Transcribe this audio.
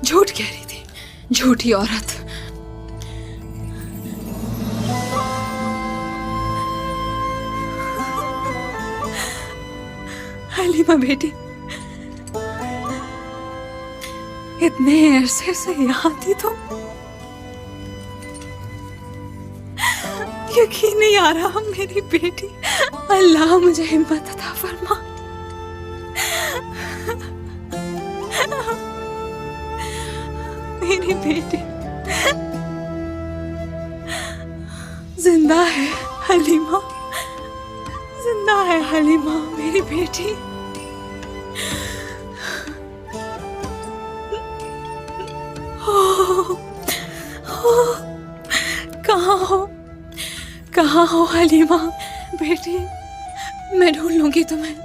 झूठ कह रही थी, झूठी औरत। हलीमा बेटी, इतने अरसे से यहाँ थी तुम? यकीन नहीं आ रहा मेरी बेटी। अल्लाह मुझे हिम्मत अता फरमा। मेरी बेटी जिंदा है हलीमा, जिंदा है हलीमा मेरी बेटी। कहाँ हो, कहाँ हो हलीमा बेटी? मैं ढूंढ लूंगी तुम्हें।